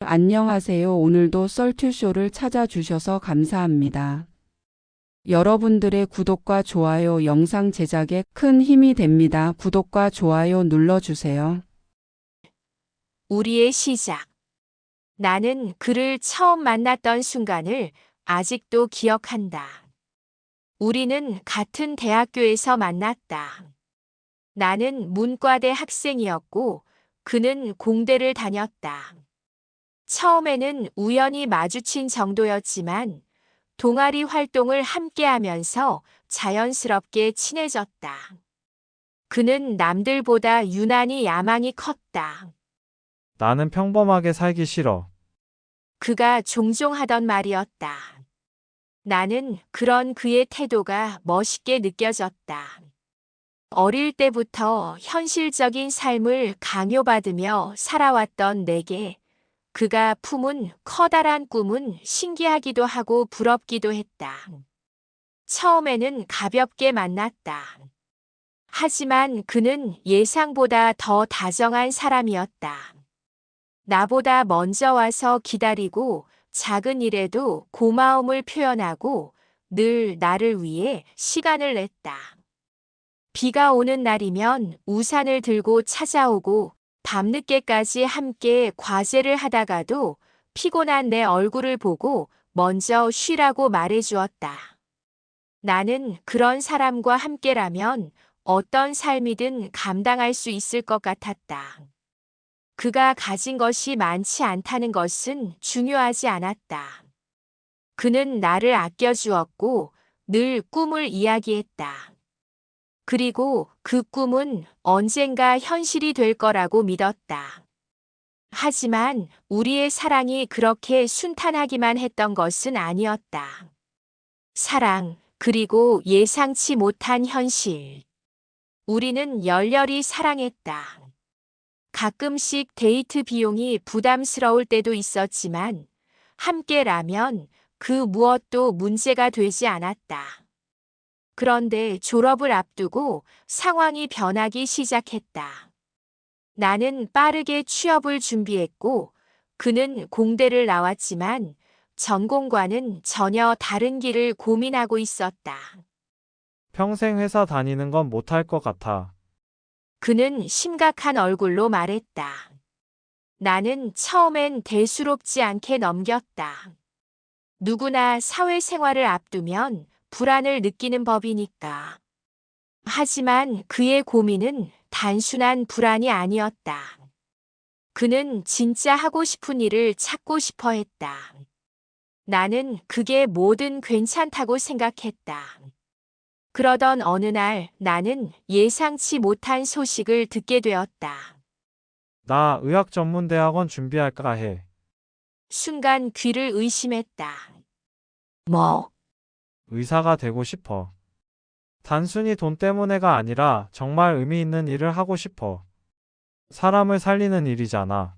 안녕하세요. 오늘도 썰투쇼를 찾아주셔서 감사합니다. 여러분들의 구독과 좋아요 영상 제작에 큰 힘이 됩니다. 구독과 좋아요 눌러주세요. 우리의 시작. 나는 그를 처음 만났던 순간을 아직도 기억한다. 우리는 같은 대학교에서 만났다. 나는 문과대 학생이었고 그는 공대를 다녔다. 처음에는 우연히 마주친 정도였지만 동아리 활동을 함께 하면서 자연스럽게 친해졌다. 그는 남들보다 유난히 야망이 컸다. 나는 평범하게 살기 싫어. 그가 종종 하던 말이었다. 나는 그런 그의 태도가 멋있게 느껴졌다. 어릴 때부터 현실적인 삶을 강요받으며 살아왔던 내게 그가 품은 커다란 꿈은 신기하기도 하고 부럽기도 했다. 처음에는 가볍게 만났다. 하지만 그는 예상보다 더 다정한 사람이었다. 나보다 먼저 와서 기다리고 작은 일에도 고마움을 표현하고 늘 나를 위해 시간을 냈다. 비가 오는 날이면 우산을 들고 찾아오고 밤늦게까지 함께 과제를 하다가도 피곤한 내 얼굴을 보고 먼저 쉬라고 말해주었다. 나는 그런 사람과 함께라면 어떤 삶이든 감당할 수 있을 것 같았다. 그가 가진 것이 많지 않다는 것은 중요하지 않았다. 그는 나를 아껴주었고 늘 꿈을 이야기했다. 그리고 그 꿈은 언젠가 현실이 될 거라고 믿었다. 하지만 우리의 사랑이 그렇게 순탄하기만 했던 것은 아니었다. 사랑, 그리고 예상치 못한 현실. 우리는 열렬히 사랑했다. 가끔씩 데이트 비용이 부담스러울 때도 있었지만 함께라면 그 무엇도 문제가 되지 않았다. 그런데 졸업을 앞두고 상황이 변하기 시작했다. 나는 빠르게 취업을 준비했고 그는 공대를 나왔지만 전공과는 전혀 다른 길을 고민하고 있었다. 평생 회사 다니는 건 못할 것 같아. 그는 심각한 얼굴로 말했다. 나는 처음엔 대수롭지 않게 넘겼다. 누구나 사회생활을 앞두면 불안을 느끼는 법이니까. 하지만 그의 고민은 단순한 불안이 아니었다. 그는 진짜 하고 싶은 일을 찾고 싶어 했다. 나는 그게 뭐든 괜찮다고 생각했다. 그러던 어느 날 나는 예상치 못한 소식을 듣게 되었다. 나 의학전문대학원 준비할까 해. 순간 귀를 의심했다. 뭐? 의사가 되고 싶어. 단순히 돈 때문에가 아니라 정말 의미 있는 일을 하고 싶어. 사람을 살리는 일이잖아.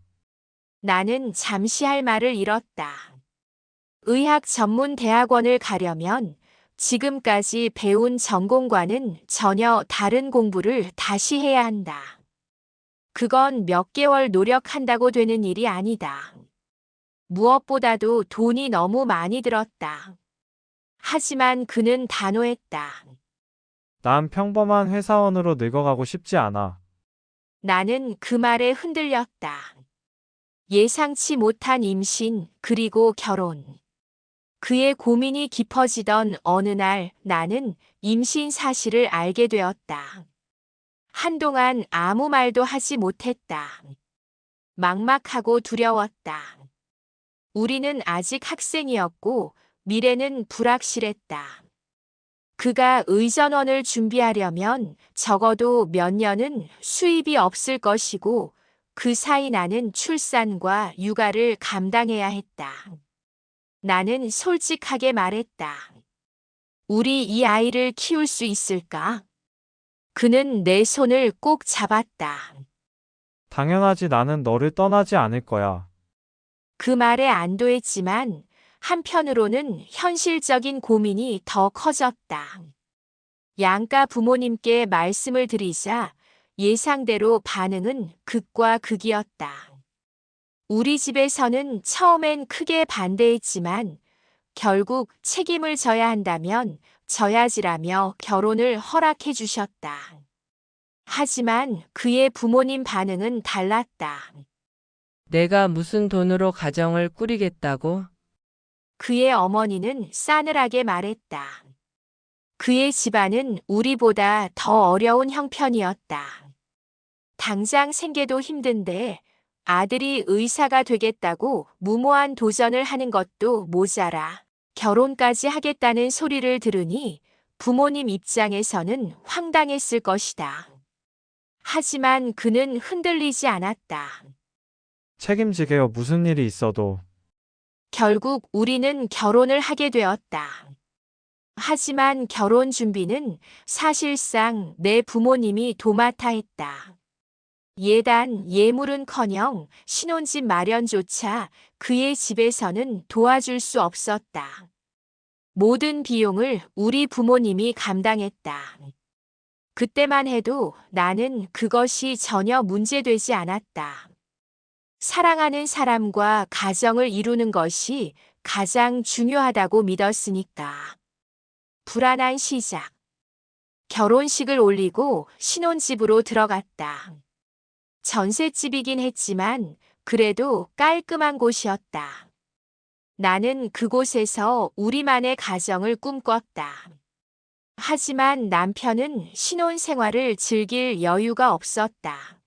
나는 잠시 할 말을 잃었다. 의학 전문 대학원을 가려면 지금까지 배운 전공과는 전혀 다른 공부를 다시 해야 한다. 그건 몇 개월 노력한다고 되는 일이 아니다. 무엇보다도 돈이 너무 많이 들었다. 하지만 그는 단호했다. 난 평범한 회사원으로 늙어가고 싶지 않아. 나는 그 말에 흔들렸다. 예상치 못한 임신, 그리고 결혼. 그의 고민이 깊어지던 어느 날 나는 임신 사실을 알게 되었다. 한동안 아무 말도 하지 못했다. 막막하고 두려웠다. 우리는 아직 학생이었고 미래는 불확실했다. 그가 의전원을 준비하려면 적어도 몇 년은 수입이 없을 것이고 그 사이 나는 출산과 육아를 감당해야 했다. 나는 솔직하게 말했다. 우리 이 아이를 키울 수 있을까? 그는 내 손을 꼭 잡았다. 당연하지 나는 너를 떠나지 않을 거야. 그 말에 안도했지만 한편으로는 현실적인 고민이 더 커졌다. 양가 부모님께 말씀을 드리자 예상대로 반응은 극과 극이었다. 우리 집에서는 처음엔 크게 반대했지만 결국 책임을 져야 한다면 져야지라며 결혼을 허락해 주셨다. 하지만 그의 부모님 반응은 달랐다. 내가 무슨 돈으로 가정을 꾸리겠다고? 그의 어머니는 싸늘하게 말했다. 그의 집안은 우리보다 더 어려운 형편이었다. 당장 생계도 힘든데 아들이 의사가 되겠다고 무모한 도전을 하는 것도 모자라 결혼까지 하겠다는 소리를 들으니 부모님 입장에서는 황당했을 것이다. 하지만 그는 흔들리지 않았다. 책임지게요. 무슨 일이 있어도. 결국 우리는 결혼을 하게 되었다. 하지만 결혼 준비는 사실상 내 부모님이 도맡아 했다. 예단, 예물은커녕 신혼집 마련조차 그의 집에서는 도와줄 수 없었다. 모든 비용을 우리 부모님이 감당했다. 그때만 해도 나는 그것이 전혀 문제되지 않았다. 사랑하는 사람과 가정을 이루는 것이 가장 중요하다고 믿었으니까. 불안한 시작. 결혼식을 올리고 신혼집으로 들어갔다. 전셋집이긴 했지만 그래도 깔끔한 곳이었다. 나는 그곳에서 우리만의 가정을 꿈꿨다. 하지만 남편은 신혼생활을 즐길 여유가 없었다.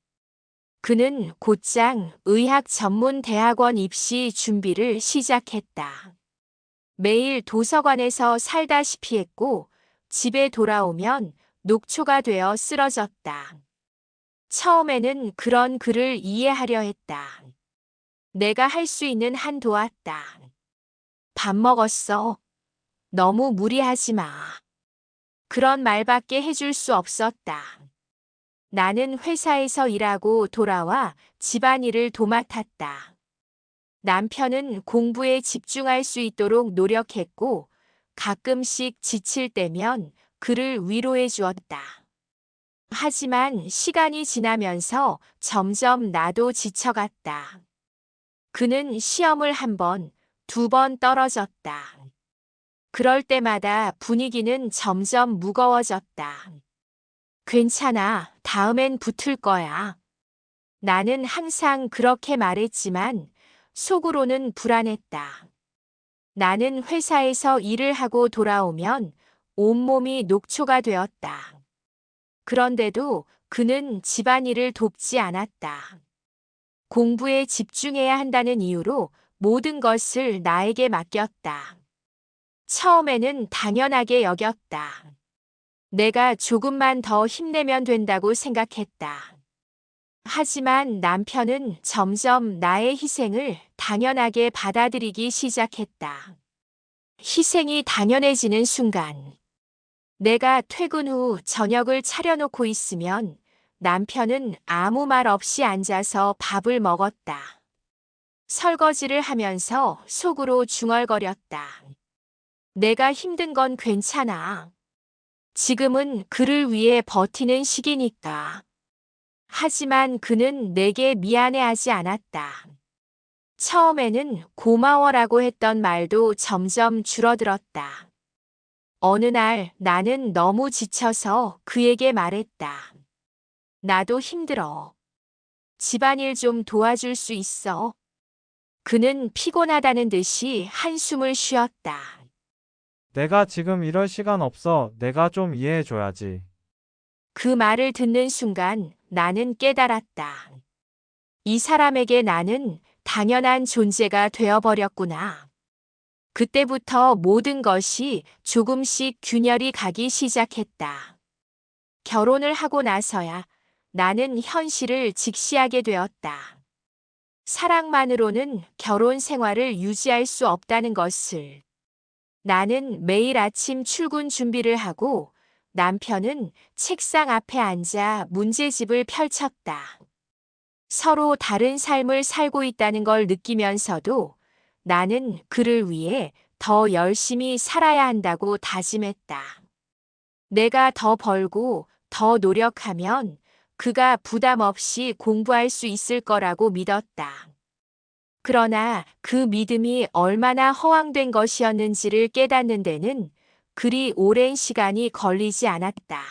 그는 곧장 의학 전문 대학원 입시 준비를 시작했다. 매일 도서관에서 살다시피 했고 집에 돌아오면 녹초가 되어 쓰러졌다. 처음에는 그런 그를 이해하려 했다. 내가 할 수 있는 한 도왔다. 밥 먹었어. 너무 무리하지 마. 그런 말밖에 해줄 수 없었다. 나는 회사에서 일하고 돌아와 집안일을 도맡았다. 남편은 공부에 집중할 수 있도록 노력했고 가끔씩 지칠 때면 그를 위로해 주었다. 하지만 시간이 지나면서 점점 나도 지쳐갔다. 그는 시험을 한 번, 두 번 떨어졌다. 그럴 때마다 분위기는 점점 무거워졌다. 괜찮아, 다음엔 붙을 거야. 나는 항상 그렇게 말했지만 속으로는 불안했다. 나는 회사에서 일을 하고 돌아오면 온몸이 녹초가 되었다. 그런데도 그는 집안일을 돕지 않았다. 공부에 집중해야 한다는 이유로 모든 것을 나에게 맡겼다. 처음에는 당연하게 여겼다. 내가 조금만 더 힘내면 된다고 생각했다. 하지만 남편은 점점 나의 희생을 당연하게 받아들이기 시작했다. 희생이 당연해지는 순간, 내가 퇴근 후 저녁을 차려놓고 있으면 남편은 아무 말 없이 앉아서 밥을 먹었다. 설거지를 하면서 속으로 중얼거렸다. 내가 힘든 건 괜찮아. 지금은 그를 위해 버티는 시기니까. 하지만 그는 내게 미안해하지 않았다. 처음에는 고마워라고 했던 말도 점점 줄어들었다. 어느 날 나는 너무 지쳐서 그에게 말했다. 나도 힘들어. 집안일 좀 도와줄 수 있어? 그는 피곤하다는 듯이 한숨을 쉬었다. 내가 지금 이럴 시간 없어. 내가 좀 이해해줘야지. 그 말을 듣는 순간 나는 깨달았다. 이 사람에게 나는 당연한 존재가 되어버렸구나. 그때부터 모든 것이 조금씩 균열이 가기 시작했다. 결혼을 하고 나서야 나는 현실을 직시하게 되었다. 사랑만으로는 결혼 생활을 유지할 수 없다는 것을. 나는 매일 아침 출근 준비를 하고 남편은 책상 앞에 앉아 문제집을 펼쳤다. 서로 다른 삶을 살고 있다는 걸 느끼면서도 나는 그를 위해 더 열심히 살아야 한다고 다짐했다. 내가 더 벌고 더 노력하면 그가 부담 없이 공부할 수 있을 거라고 믿었다. 그러나 그 믿음이 얼마나 허황된 것이었는지를 깨닫는 데는 그리 오랜 시간이 걸리지 않았다.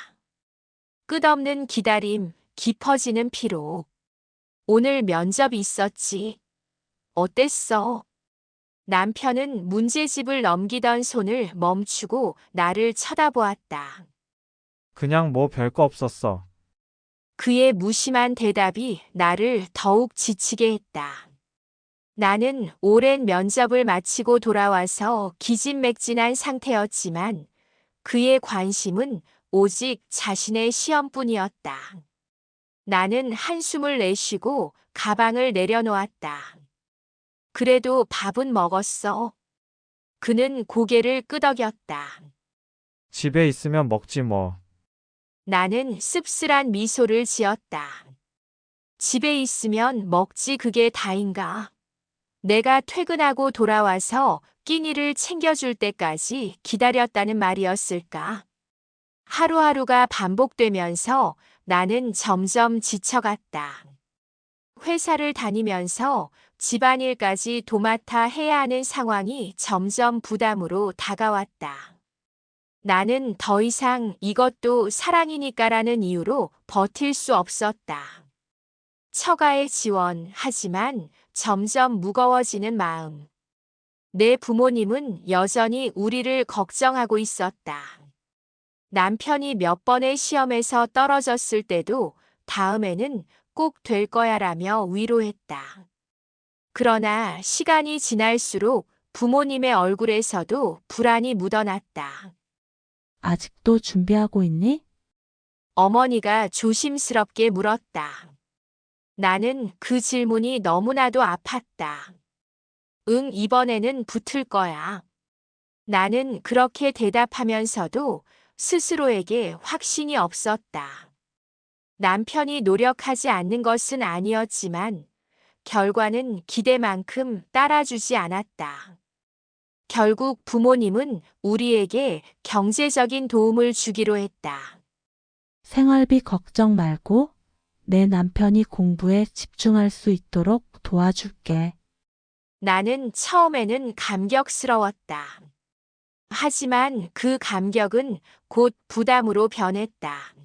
끝없는 기다림, 깊어지는 피로. 오늘 면접이 있었지. 어땠어? 남편은 문제집을 넘기던 손을 멈추고 나를 쳐다보았다. 그냥 뭐 별거 없었어. 그의 무심한 대답이 나를 더욱 지치게 했다. 나는 오랜 면접을 마치고 돌아와서 기진맥진한 상태였지만 그의 관심은 오직 자신의 시험뿐이었다. 나는 한숨을 내쉬고 가방을 내려놓았다. 그래도 밥은 먹었어. 그는 고개를 끄덕였다. 집에 있으면 먹지 뭐. 나는 씁쓸한 미소를 지었다. 집에 있으면 먹지 그게 다인가? 내가 퇴근하고 돌아와서 끼니를 챙겨줄 때까지 기다렸다는 말이었을까? 하루하루가 반복되면서 나는 점점 지쳐갔다. 회사를 다니면서 집안일까지 도맡아 해야 하는 상황이 점점 부담으로 다가왔다. 나는 더 이상 이것도 사랑이니까라는 이유로 버틸 수 없었다. 처가의 지원, 하지만 점점 무거워지는 마음. 내 부모님은 여전히 우리를 걱정하고 있었다. 남편이 몇 번의 시험에서 떨어졌을 때도 다음에는 꼭 될 거야라며 위로했다. 그러나 시간이 지날수록 부모님의 얼굴에서도 불안이 묻어났다. 아직도 준비하고 있니? 어머니가 조심스럽게 물었다. 나는 그 질문이 너무나도 아팠다. 응, 이번에는 붙을 거야. 나는 그렇게 대답하면서도 스스로에게 확신이 없었다. 남편이 노력하지 않는 것은 아니었지만 결과는 기대만큼 따라주지 않았다. 결국 부모님은 우리에게 경제적인 도움을 주기로 했다. 생활비 걱정 말고 내 남편이 공부에 집중할 수 있도록 도와줄게. 나는 처음에는 감격스러웠다. 하지만 그 감격은 곧 부담으로 변했다.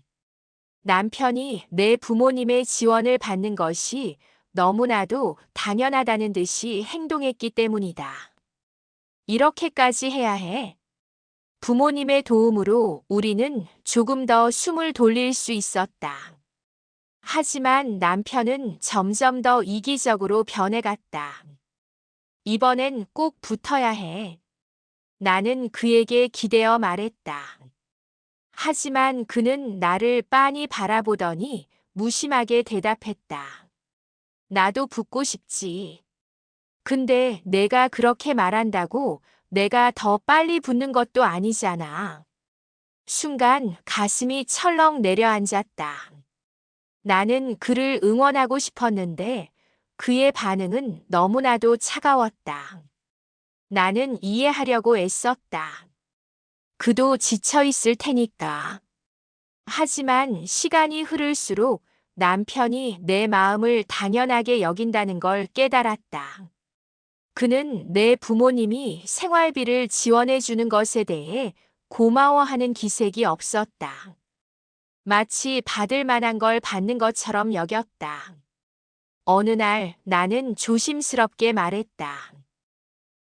남편이 내 부모님의 지원을 받는 것이 너무나도 당연하다는 듯이 행동했기 때문이다. 이렇게까지 해야 해. 부모님의 도움으로 우리는 조금 더 숨을 돌릴 수 있었다. 하지만 남편은 점점 더 이기적으로 변해갔다. 이번엔 꼭 붙어야 해. 나는 그에게 기대어 말했다. 하지만 그는 나를 빤히 바라보더니 무심하게 대답했다. 나도 붙고 싶지. 근데 내가 그렇게 말한다고 내가 더 빨리 붙는 것도 아니잖아. 순간 가슴이 철렁 내려앉았다. 나는 그를 응원하고 싶었는데 그의 반응은 너무나도 차가웠다. 나는 이해하려고 애썼다. 그도 지쳐 있을 테니까. 하지만 시간이 흐를수록 남편이 내 마음을 당연하게 여긴다는 걸 깨달았다. 그는 내 부모님이 생활비를 지원해 주는 것에 대해 고마워하는 기색이 없었다. 마치 받을 만한 걸 받는 것처럼 여겼다. 어느 날 나는 조심스럽게 말했다.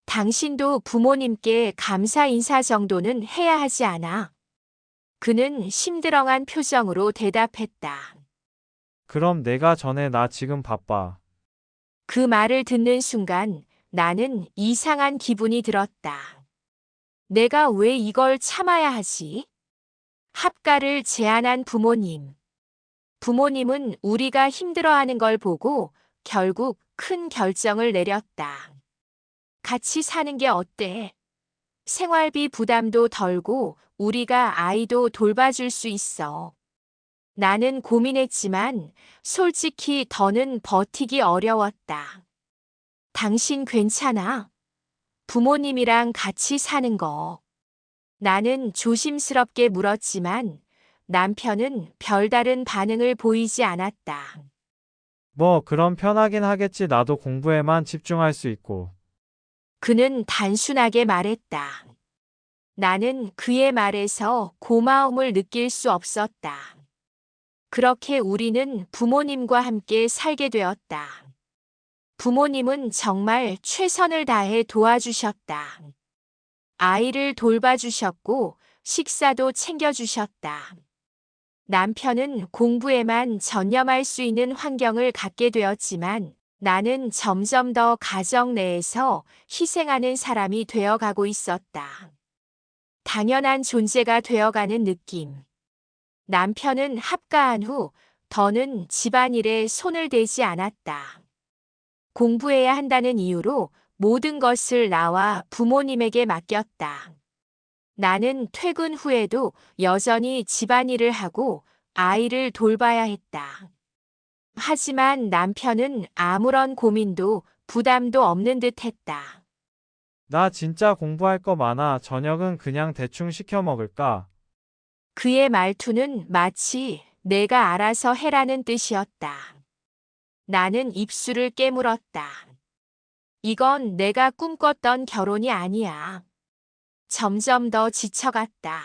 당신도 부모님께 감사 인사 정도는 해야 하지 않아? 그는 심드렁한 표정으로 대답했다. 그럼 내가 전에 나 지금 바빠. 그 말을 듣는 순간 나는 이상한 기분이 들었다. 내가 왜 이걸 참아야 하지? 합가를 제안한 부모님. 부모님은 우리가 힘들어하는 걸 보고 결국 큰 결정을 내렸다. 같이 사는 게 어때? 생활비 부담도 덜고 우리가 아이도 돌봐줄 수 있어. 나는 고민했지만 솔직히 더는 버티기 어려웠다. 당신 괜찮아? 부모님이랑 같이 사는 거. 나는 조심스럽게 물었지만 남편은 별다른 반응을 보이지 않았다. 뭐, 그럼 편하긴 하겠지. 나도 공부에만 집중할 수 있고. 그는 단순하게 말했다. 나는 그의 말에서 고마움을 느낄 수 없었다. 그렇게 우리는 부모님과 함께 살게 되었다. 부모님은 정말 최선을 다해 도와주셨다. 아이를 돌봐주셨고 식사도 챙겨주셨다. 남편은 공부에만 전념할 수 있는 환경을 갖게 되었지만 나는 점점 더 가정 내에서 희생하는 사람이 되어가고 있었다. 당연한 존재가 되어가는 느낌. 남편은 합가한 후 더는 집안일에 손을 대지 않았다. 공부해야 한다는 이유로 모든 것을 나와 부모님에게 맡겼다. 나는 퇴근 후에도 여전히 집안일을 하고 아이를 돌봐야 했다. 하지만 남편은 아무런 고민도 부담도 없는 듯 했다. 나 진짜 공부할 거 많아. 저녁은 그냥 대충 시켜 먹을까? 그의 말투는 마치 내가 알아서 해라는 뜻이었다. 나는 입술을 깨물었다. 이건 내가 꿈꿨던 결혼이 아니야. 점점 더 지쳐갔다.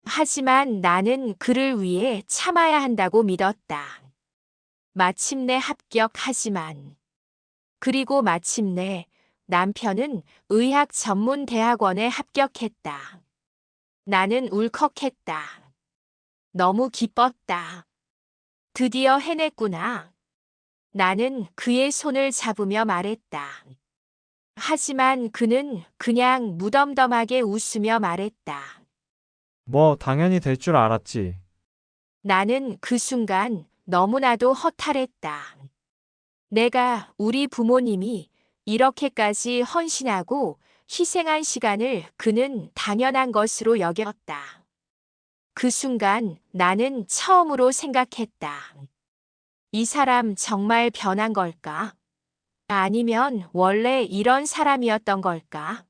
하지만 나는 그를 위해 참아야 한다고 믿었다. 마침내 합격하지만. 그리고 마침내 남편은 의학 전문 대학원에 합격했다. 나는 울컥했다. 너무 기뻤다. 드디어 해냈구나. 나는 그의 손을 잡으며 말했다. 하지만 그는 그냥 무덤덤하게 웃으며 말했다. 뭐, 당연히 될 줄 알았지. 나는 그 순간 너무나도 허탈했다. 내가 우리 부모님이 이렇게까지 헌신하고 희생한 시간을 그는 당연한 것으로 여겼다. 그 순간 나는 처음으로 생각했다. 이 사람 정말 변한 걸까? 아니면 원래 이런 사람이었던 걸까?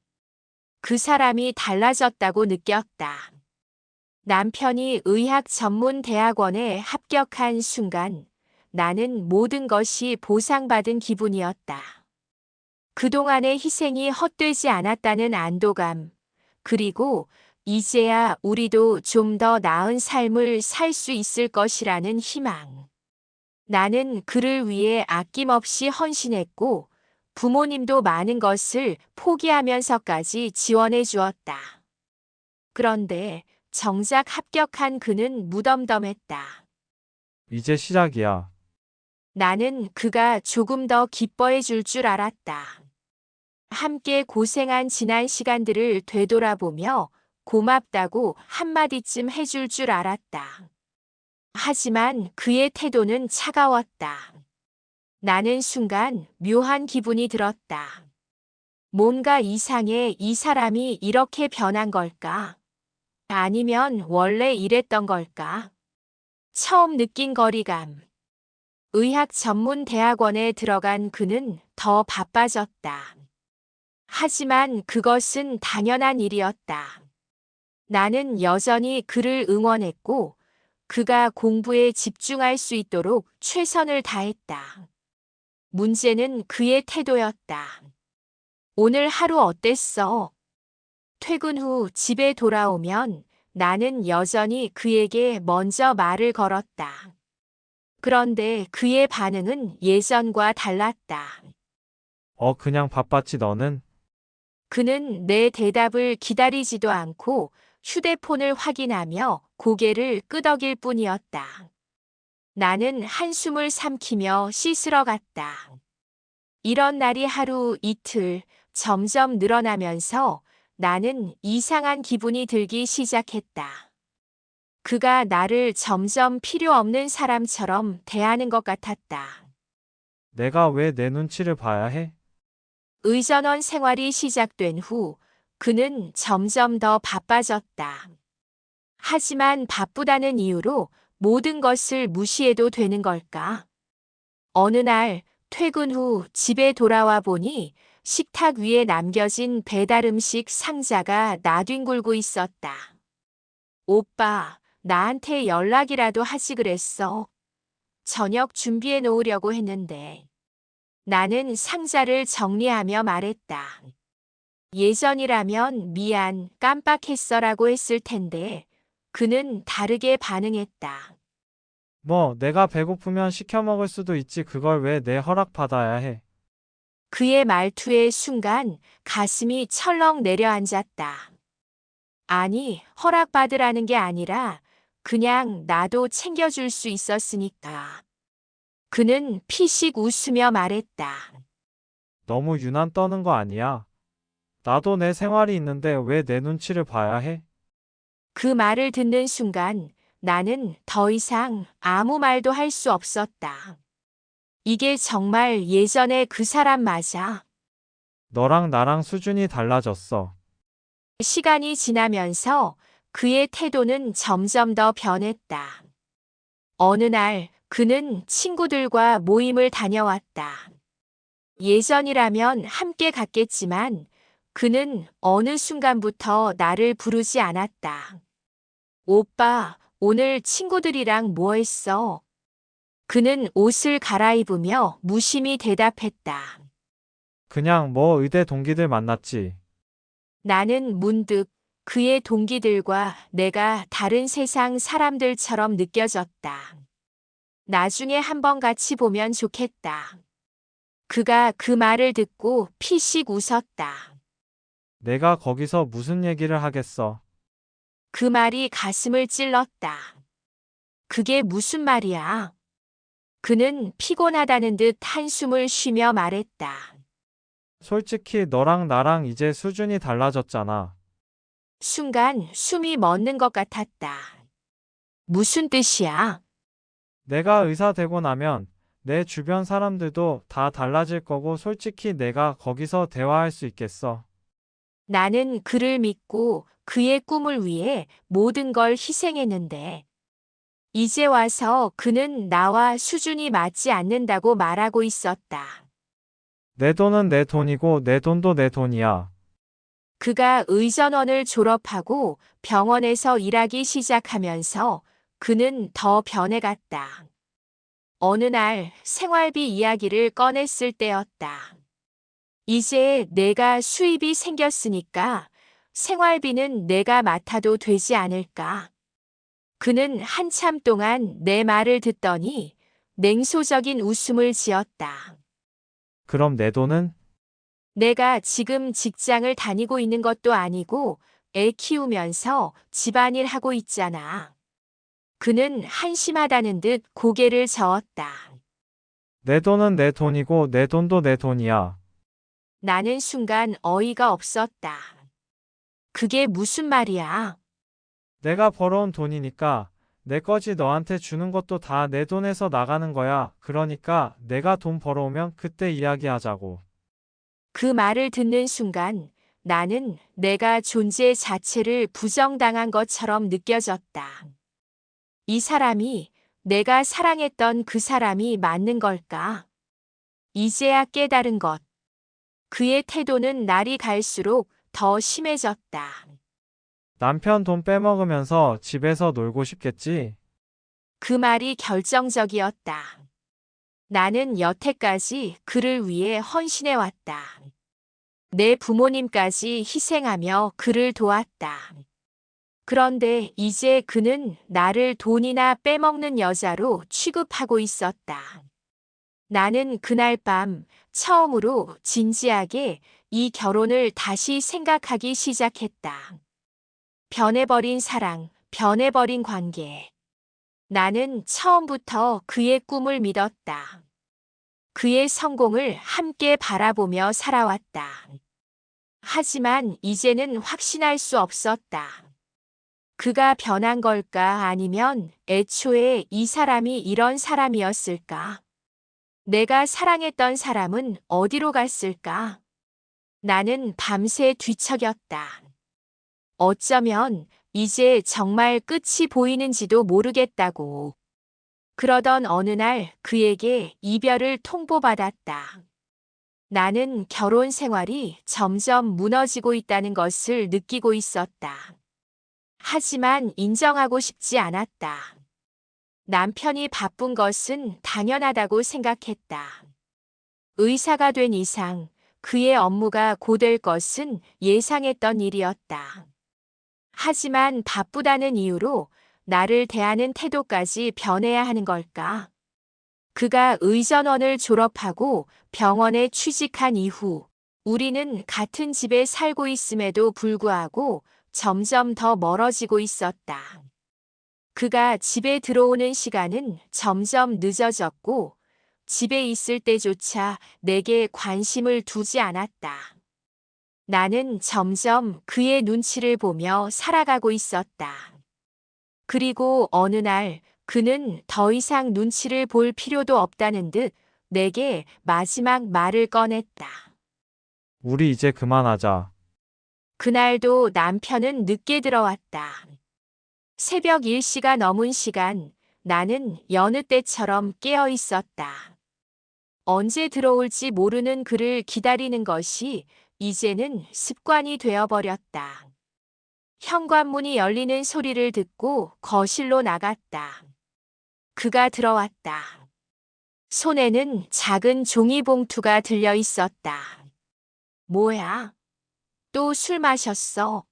그 사람이 달라졌다고 느꼈다. 남편이 의학 전문 대학원에 합격한 순간 나는 모든 것이 보상받은 기분이었다. 그동안의 희생이 헛되지 않았다는 안도감, 그리고 이제야 우리도 좀 더 나은 삶을 살 수 있을 것이라는 희망. 나는 그를 위해 아낌없이 헌신했고 부모님도 많은 것을 포기하면서까지 지원해 주었다. 그런데 정작 합격한 그는 무덤덤했다. 이제 시작이야. 나는 그가 조금 더 기뻐해 줄 줄 알았다. 함께 고생한 지난 시간들을 되돌아보며 고맙다고 한마디쯤 해줄 줄 알았다. 하지만 그의 태도는 차가웠다. 나는 순간 묘한 기분이 들었다. 뭔가 이상해. 이 사람이 이렇게 변한 걸까? 아니면 원래 이랬던 걸까? 처음 느낀 거리감. 의학 전문 대학원에 들어간 그는 더 바빠졌다. 하지만 그것은 당연한 일이었다. 나는 여전히 그를 응원했고 그가 공부에 집중할 수 있도록 최선을 다했다. 문제는 그의 태도였다. 오늘 하루 어땠어? 퇴근 후 집에 돌아오면 나는 여전히 그에게 먼저 말을 걸었다. 그런데 그의 반응은 예전과 달랐다. 그냥 바빴지 너는? 그는 내 대답을 기다리지도 않고 휴대폰을 확인하며 고개를 끄덕일 뿐이었다. 나는 한숨을 삼키며 씻으러 갔다. 이런 날이 하루 이틀 점점 늘어나면서 나는 이상한 기분이 들기 시작했다. 그가 나를 점점 필요 없는 사람처럼 대하는 것 같았다. 내가 왜 내 눈치를 봐야 해? 의전원 생활이 시작된 후 그는 점점 더 바빠졌다. 하지만 바쁘다는 이유로 모든 것을 무시해도 되는 걸까? 어느 날 퇴근 후 집에 돌아와 보니 식탁 위에 남겨진 배달 음식 상자가 나뒹굴고 있었다. 오빠, 나한테 연락이라도 하지 그랬어. 저녁 준비해 놓으려고 했는데 나는 상자를 정리하며 말했다. 예전이라면 미안, 깜빡했어라고 했을 텐데 그는 다르게 반응했다. 뭐, 내가 배고프면 시켜 먹을 수도 있지. 그걸 왜 내 허락 받아야 해? 그의 말투의 순간 가슴이 철렁 내려앉았다. 아니, 허락받으라는 게 아니라 그냥 나도 챙겨줄 수 있었으니까. 그는 피식 웃으며 말했다. 너무 유난 떠는 거 아니야? 나도 내 생활이 있는데 왜 내 눈치를 봐야 해? 그 말을 듣는 순간 나는 더 이상 아무 말도 할 수 없었다. 이게 정말 예전의 그 사람 맞아. 너랑 나랑 수준이 달라졌어. 시간이 지나면서 그의 태도는 점점 더 변했다. 어느 날 그는 친구들과 모임을 다녀왔다. 예전이라면 함께 갔겠지만 그는 어느 순간부터 나를 부르지 않았다. 오빠, 오늘 친구들이랑 뭐 했어? 그는 옷을 갈아입으며 무심히 대답했다. 그냥 뭐 의대 동기들 만났지. 나는 문득 그의 동기들과 내가 다른 세상 사람들처럼 느껴졌다. 나중에 한번 같이 보면 좋겠다. 그가 그 말을 듣고 피식 웃었다. 내가 거기서 무슨 얘기를 하겠어. 그 말이 가슴을 찔렀다. 그게 무슨 말이야? 그는 피곤하다는 듯 한숨을 쉬며 말했다. 솔직히 너랑 나랑 이제 수준이 달라졌잖아. 순간 숨이 멎는 것 같았다. 무슨 뜻이야? 내가 의사 되고 나면 내 주변 사람들도 다 달라질 거고 솔직히 내가 거기서 대화할 수 있겠어. 나는 그를 믿고 그의 꿈을 위해 모든 걸 희생했는데, 이제 와서 그는 나와 수준이 맞지 않는다고 말하고 있었다. 내 돈은 내 돈이고 내 돈도 내 돈이야. 그가 의전원을 졸업하고 병원에서 일하기 시작하면서 그는 더 변해갔다. 어느 날 생활비 이야기를 꺼냈을 때였다. 이제 내가 수입이 생겼으니까 생활비는 내가 맡아도 되지 않을까? 그는 한참 동안 내 말을 듣더니 냉소적인 웃음을 지었다. 그럼 내 돈은? 내가 지금 직장을 다니고 있는 것도 아니고 애 키우면서 집안일 하고 있잖아. 그는 한심하다는 듯 고개를 저었다. 내 돈은 내 돈이고 내 돈도 내 돈이야. 나는 순간 어이가 없었다. 그게 무슨 말이야? 내가 벌어온 돈이니까 내 거지 너한테 주는 것도 다 내 돈에서 나가는 거야. 그러니까 내가 돈 벌어오면 그때 이야기하자고. 그 말을 듣는 순간 나는 내가 존재 자체를 부정당한 것처럼 느껴졌다. 이 사람이 내가 사랑했던 그 사람이 맞는 걸까? 이제야 깨달은 것. 그의 태도는 날이 갈수록 더 심해졌다. 남편 돈 빼먹으면서 집에서 놀고 싶겠지? 그 말이 결정적이었다. 나는 여태까지 그를 위해 헌신해왔다. 내 부모님까지 희생하며 그를 도왔다. 그런데 이제 그는 나를 돈이나 빼먹는 여자로 취급하고 있었다. 나는 그날 밤 처음으로 진지하게 이 결혼을 다시 생각하기 시작했다. 변해버린 사랑, 변해버린 관계. 나는 처음부터 그의 꿈을 믿었다. 그의 성공을 함께 바라보며 살아왔다. 하지만 이제는 확신할 수 없었다. 그가 변한 걸까 아니면 애초에 이 사람이 이런 사람이었을까? 내가 사랑했던 사람은 어디로 갔을까? 나는 밤새 뒤척였다. 어쩌면 이제 정말 끝이 보이는지도 모르겠다고. 그러던 어느 날 그에게 이별을 통보받았다. 나는 결혼 생활이 점점 무너지고 있다는 것을 느끼고 있었다. 하지만 인정하고 싶지 않았다. 남편이 바쁜 것은 당연하다고 생각했다. 의사가 된 이상 그의 업무가 고될 것은 예상했던 일이었다. 하지만 바쁘다는 이유로 나를 대하는 태도까지 변해야 하는 걸까? 그가 의전원을 졸업하고 병원에 취직한 이후 우리는 같은 집에 살고 있음에도 불구하고 점점 더 멀어지고 있었다. 그가 집에 들어오는 시간은 점점 늦어졌고 집에 있을 때조차 내게 관심을 두지 않았다. 나는 점점 그의 눈치를 보며 살아가고 있었다. 그리고 어느 날 그는 더 이상 눈치를 볼 필요도 없다는 듯 내게 마지막 말을 꺼냈다. 우리 이제 그만하자. 그날도 남편은 늦게 들어왔다. 새벽 1시가 넘은 시간 나는 여느 때처럼 깨어 있었다. 언제 들어올지 모르는 그를 기다리는 것이 이제는 습관이 되어버렸다. 현관문이 열리는 소리를 듣고 거실로 나갔다. 그가 들어왔다. 손에는 작은 종이봉투가 들려 있었다. 뭐야? 또 술 마셨어?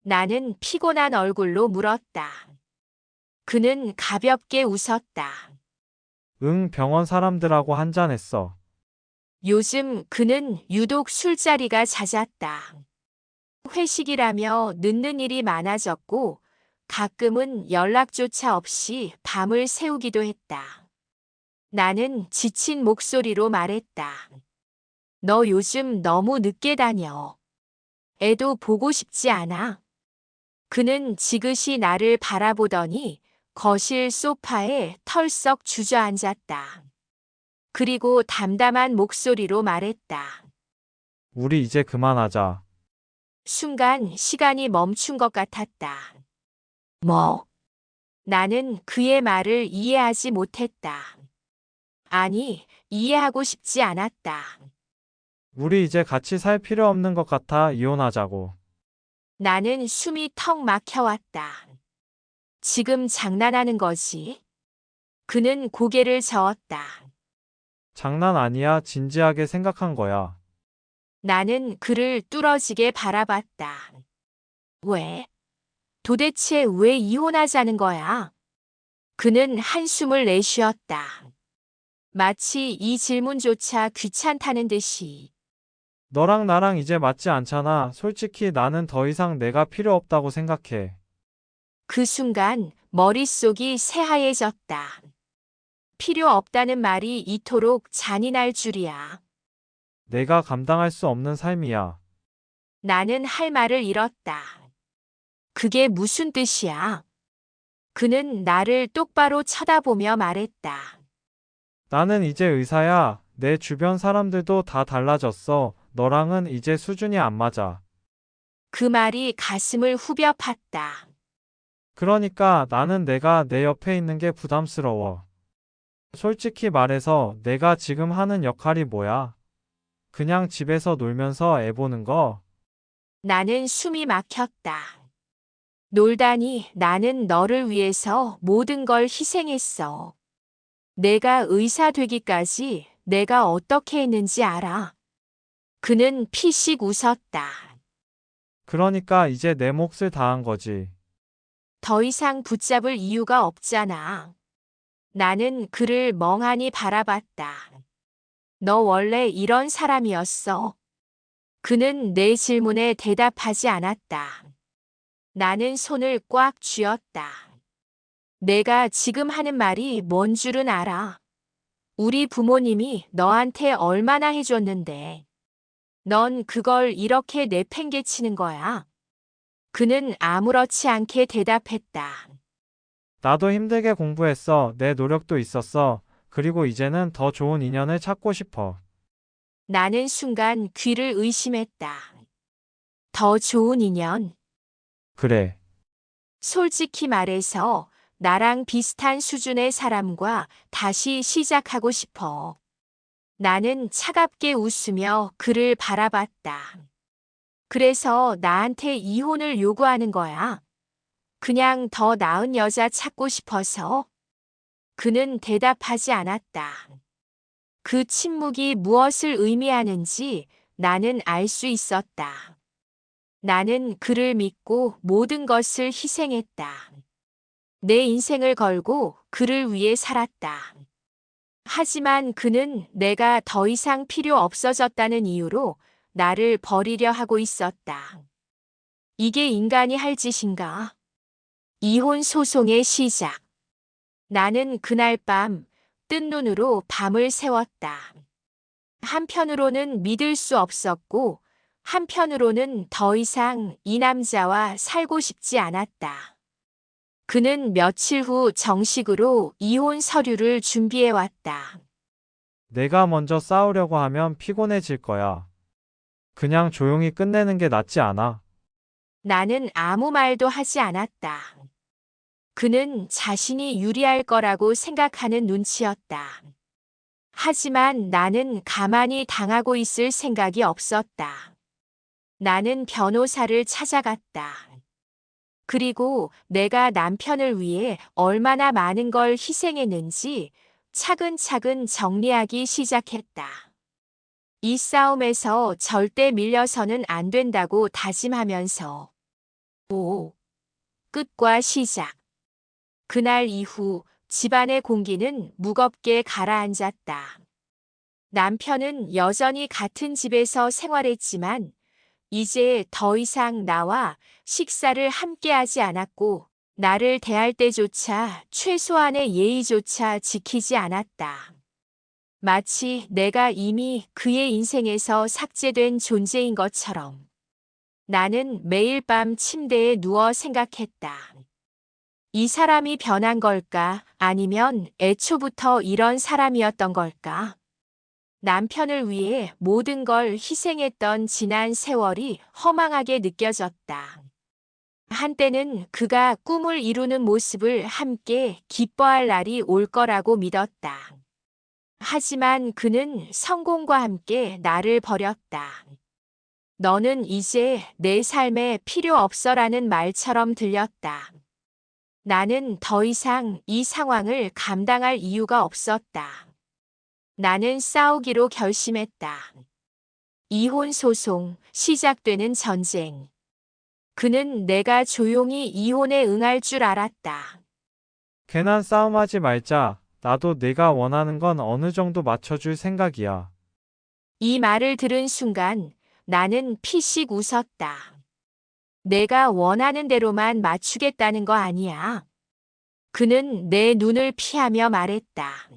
나는 피곤한 얼굴로 물었다. 그는 가볍게 웃었다. 응, 병원 사람들하고 한잔했어. 요즘 그는 유독 술자리가 잦았다. 회식이라며 늦는 일이 많아졌고 가끔은 연락조차 없이 밤을 새우기도 했다. 나는 지친 목소리로 말했다. 너 요즘 너무 늦게 다녀. 애도 보고 싶지 않아. 그는 지그시 나를 바라보더니 거실 소파에 털썩 주저앉았다. 그리고 담담한 목소리로 말했다. 우리 이제 그만하자. 순간 시간이 멈춘 것 같았다. 뭐? 나는 그의 말을 이해하지 못했다. 아니, 이해하고 싶지 않았다. 우리 이제 같이 살 필요 없는 것 같아 이혼하자고. 나는 숨이 턱 막혀왔다. 지금 장난하는 거지? 그는 고개를 저었다. 장난 아니야. 진지하게 생각한 거야. 나는 그를 뚫어지게 바라봤다. 왜? 도대체 왜 이혼하자는 거야? 그는 한숨을 내쉬었다. 마치 이 질문조차 귀찮다는 듯이. 너랑 나랑 이제 맞지 않잖아. 솔직히 나는 더 이상 내가 필요 없다고 생각해. 그 순간 머릿속이 새하얘졌다. 필요 없다는 말이 이토록 잔인할 줄이야. 내가 감당할 수 없는 삶이야. 나는 할 말을 잃었다. 그게 무슨 뜻이야? 그는 나를 똑바로 쳐다보며 말했다. 나는 이제 의사야. 내 주변 사람들도 다 달라졌어. 너랑은 이제 수준이 안 맞아. 그 말이 가슴을 후벼 팠다. 그러니까 나는 내가 내 옆에 있는 게 부담스러워. 솔직히 말해서 내가 지금 하는 역할이 뭐야? 그냥 집에서 놀면서 애 보는 거? 나는 숨이 막혔다. 놀다니 나는 너를 위해서 모든 걸 희생했어. 내가 의사 되기까지 내가 어떻게 했는지 알아. 그는 피식 웃었다. 그러니까 이제 내 몫을 다한 거지. 더 이상 붙잡을 이유가 없잖아. 나는 그를 멍하니 바라봤다. 너 원래 이런 사람이었어. 그는 내 질문에 대답하지 않았다. 나는 손을 꽉 쥐었다. 내가 지금 하는 말이 뭔 줄은 알아. 우리 부모님이 너한테 얼마나 해줬는데. 넌 그걸 이렇게 내팽개치는 거야. 그는 아무렇지 않게 대답했다. 나도 힘들게 공부했어. 내 노력도 있었어. 그리고 이제는 더 좋은 인연을 찾고 싶어. 나는 순간 귀를 의심했다. 더 좋은 인연. 그래. 솔직히 말해서 나랑 비슷한 수준의 사람과 다시 시작하고 싶어. 나는 차갑게 웃으며 그를 바라봤다. 그래서 나한테 이혼을 요구하는 거야. 그냥 더 나은 여자 찾고 싶어서. 그는 대답하지 않았다. 그 침묵이 무엇을 의미하는지 나는 알 수 있었다. 나는 그를 믿고 모든 것을 희생했다. 내 인생을 걸고 그를 위해 살았다. 하지만 그는 내가 더 이상 필요 없어졌다는 이유로 나를 버리려 하고 있었다. 이게 인간이 할 짓인가? 이혼 소송의 시작. 나는 그날 밤 뜬 눈으로 밤을 새웠다. 한편으로는 믿을 수 없었고, 한편으로는 더 이상 이 남자와 살고 싶지 않았다. 그는 며칠 후 정식으로 이혼 서류를 준비해 왔다. 내가 먼저 싸우려고 하면 피곤해질 거야. 그냥 조용히 끝내는 게 낫지 않아? 나는 아무 말도 하지 않았다. 그는 자신이 유리할 거라고 생각하는 눈치였다. 하지만 나는 가만히 당하고 있을 생각이 없었다. 나는 변호사를 찾아갔다. 그리고 내가 남편을 위해 얼마나 많은 걸 희생했는지 차근차근 정리하기 시작했다. 이 싸움에서 절대 밀려서는 안 된다고 다짐하면서. 끝과 시작. 그날 이후 집안의 공기는 무겁게 가라앉았다. 남편은 여전히 같은 집에서 생활했지만 이제 더 이상 나와 식사를 함께하지 않았고 나를 대할 때조차 최소한의 예의조차 지키지 않았다. 마치 내가 이미 그의 인생에서 삭제된 존재인 것처럼. 나는 매일 밤 침대에 누워 생각했다. 이 사람이 변한 걸까? 아니면 애초부터 이런 사람이었던 걸까? 남편을 위해 모든 걸 희생했던 지난 세월이 허망하게 느껴졌다. 한때는 그가 꿈을 이루는 모습을 함께 기뻐할 날이 올 거라고 믿었다. 하지만 그는 성공과 함께 나를 버렸다. 너는 이제 내 삶에 필요 없어라는 말처럼 들렸다. 나는 더 이상 이 상황을 감당할 이유가 없었다. 나는 싸우기로 결심했다. 이혼 소송, 시작되는 전쟁. 그는 내가 조용히 이혼에 응할 줄 알았다. 괜한 싸움하지 말자. 나도 내가 원하는 건 어느 정도 맞춰줄 생각이야. 이 말을 들은 순간 나는 피식 웃었다. 내가 원하는 대로만 맞추겠다는 거 아니야. 그는 내 눈을 피하며 말했다.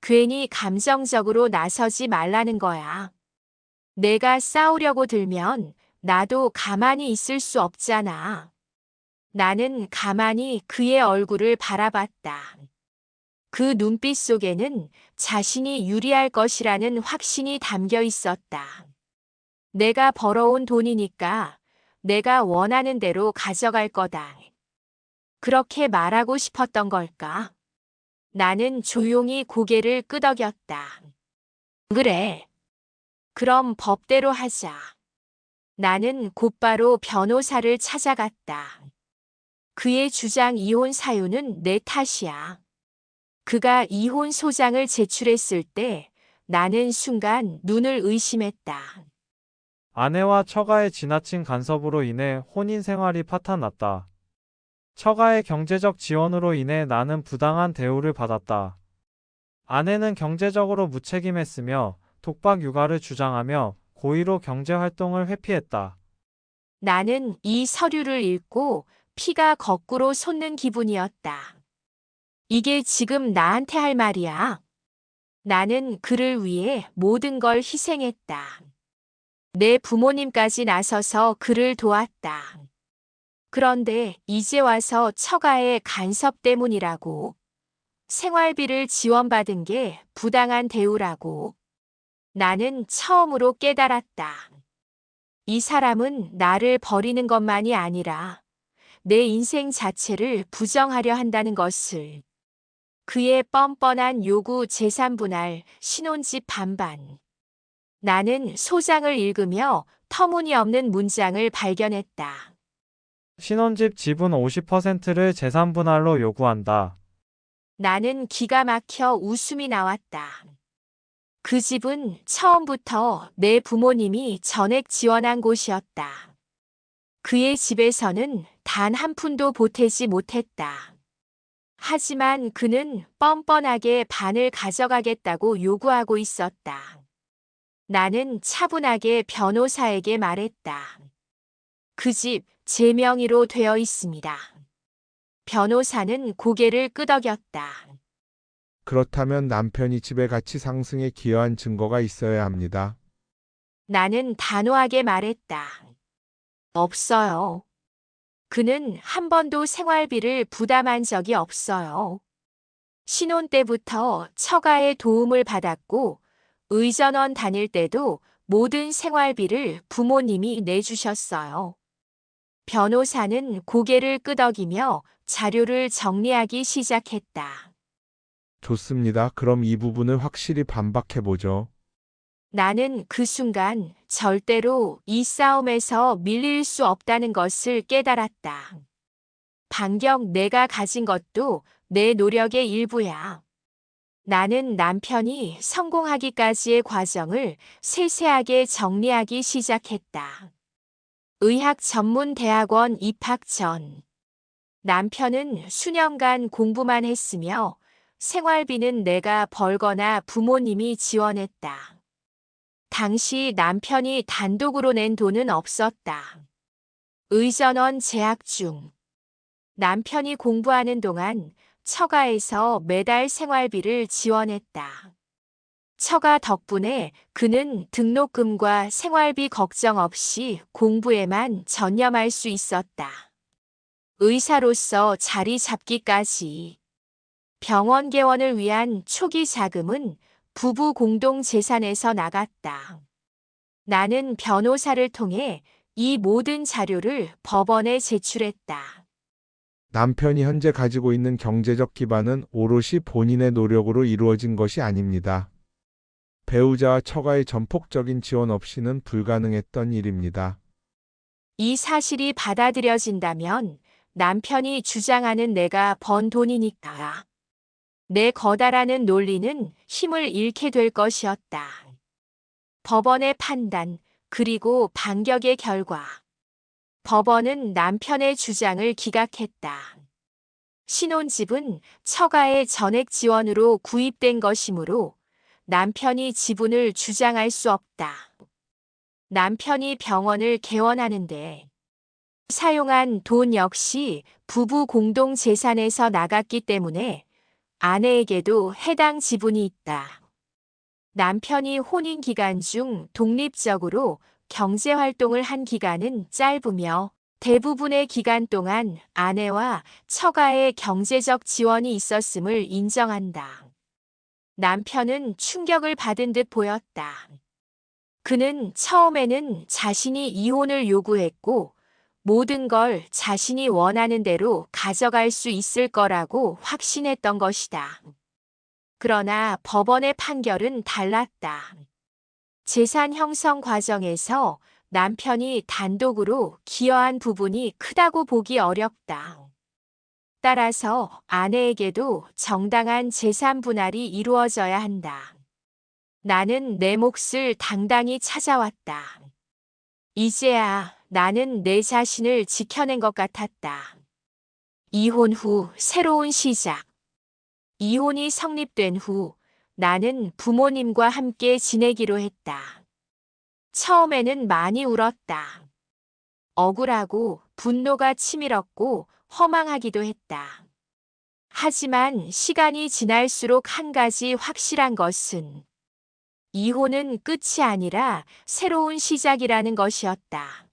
괜히 감정적으로 나서지 말라는 거야. 내가 싸우려고 들면 나도 가만히 있을 수 없잖아. 나는 가만히 그의 얼굴을 바라봤다. 그 눈빛 속에는 자신이 유리할 것이라는 확신이 담겨 있었다. 내가 벌어온 돈이니까 내가 원하는 대로 가져갈 거다. 그렇게 말하고 싶었던 걸까? 나는 조용히 고개를 끄덕였다. 그래. 그럼 법대로 하자. 나는 곧바로 변호사를 찾아갔다. 그의 주장 이혼 사유는 내 탓이야. 그가 이혼 소장을 제출했을 때 나는 순간 눈을 의심했다. 아내와 처가의 지나친 간섭으로 인해 혼인 생활이 파탄났다. 처가의 경제적 지원으로 인해 나는 부당한 대우를 받았다. 아내는 경제적으로 무책임했으며 독박 육아를 주장하며 고의로 경제 활동을 회피했다. 나는 이 서류를 읽고 피가 거꾸로 솟는 기분이었다. 이게 지금 나한테 할 말이야. 나는 그를 위해 모든 걸 희생했다. 내 부모님까지 나서서 그를 도왔다. 그런데 이제 와서 처가의 간섭 때문이라고. 생활비를 지원받은 게 부당한 대우라고. 나는 처음으로 깨달았다. 이 사람은 나를 버리는 것만이 아니라 내 인생 자체를 부정하려 한다는 것을. 그의 뻔뻔한 요구 재산 분할, 신혼집 반반. 나는 소장을 읽으며 터무니없는 문장을 발견했다. 신혼집 지분 50%를 재산 분할로 요구한다. 나는 기가 막혀 웃음이 나왔다. 그 집은 처음부터 내 부모님이 전액 지원한 곳이었다. 그의 집에서는 단 한 푼도 보태지 못했다. 하지만 그는 뻔뻔하게 반을 가져가겠다고 요구하고 있었다. 나는 차분하게 변호사에게 말했다. 그 집 제 명의로 되어 있습니다. 변호사는 고개를 끄덕였다. 그렇다면 남편이 집의 가치 상승에 기여한 증거가 있어야 합니다. 나는 단호하게 말했다. 없어요. 그는 한 번도 생활비를 부담한 적이 없어요. 신혼 때부터 처가의 도움을 받았고 의전원 다닐 때도 모든 생활비를 부모님이 내주셨어요. 변호사는 고개를 끄덕이며 자료를 정리하기 시작했다. 좋습니다. 그럼 이 부분을 확실히 반박해보죠. 나는 그 순간 절대로 이 싸움에서 밀릴 수 없다는 것을 깨달았다. 반경 내가 가진 것도 내 노력의 일부야. 나는 남편이 성공하기까지의 과정을 세세하게 정리하기 시작했다. 의학 전문 대학원 입학 전. 남편은 수년간 공부만 했으며 생활비는 내가 벌거나 부모님이 지원했다. 당시 남편이 단독으로 낸 돈은 없었다. 의전원 재학 중. 남편이 공부하는 동안 처가에서 매달 생활비를 지원했다. 처가 덕분에 그는 등록금과 생활비 걱정 없이 공부에만 전념할 수 있었다. 의사로서 자리 잡기까지. 병원 개원을 위한 초기 자금은 부부 공동 재산에서 나갔다. 나는 변호사를 통해 이 모든 자료를 법원에 제출했다. 남편이 현재 가지고 있는 경제적 기반은 오롯이 본인의 노력으로 이루어진 것이 아닙니다. 배우자와 처가의 전폭적인 지원 없이는 불가능했던 일입니다. 이 사실이 받아들여진다면 남편이 주장하는 내가 번 돈이니까 내 거다라는 논리는 힘을 잃게 될 것이었다. 법원의 판단, 그리고 반격의 결과. 법원은 남편의 주장을 기각했다. 신혼집은 처가의 전액 지원으로 구입된 것이므로 남편이 지분을 주장할 수 없다. 남편이 병원을 개원하는데 사용한 돈 역시 부부 공동 재산에서 나갔기 때문에 아내에게도 해당 지분이 있다. 남편이 혼인 기간 중 독립적으로 경제 활동을 한 기간은 짧으며 대부분의 기간 동안 아내와 처가의 경제적 지원이 있었음을 인정한다. 남편은 충격을 받은 듯 보였다. 그는 처음에는 자신이 이혼을 요구했고 모든 걸 자신이 원하는 대로 가져갈 수 있을 거라고 확신했던 것이다. 그러나 법원의 판결은 달랐다. 재산 형성 과정에서 남편이 단독으로 기여한 부분이 크다고 보기 어렵다. 따라서 아내에게도 정당한 재산 분할이 이루어져야 한다. 나는 내 몫을 당당히 찾아왔다. 이제야 나는 내 자신을 지켜낸 것 같았다. 이혼 후 새로운 시작. 이혼이 성립된 후 나는 부모님과 함께 지내기로 했다. 처음에는 많이 울었다. 억울하고 분노가 치밀었고 허망하기도 했다. 하지만 시간이 지날수록 한 가지 확실한 것은 이혼은 끝이 아니라 새로운 시작이라는 것이었다.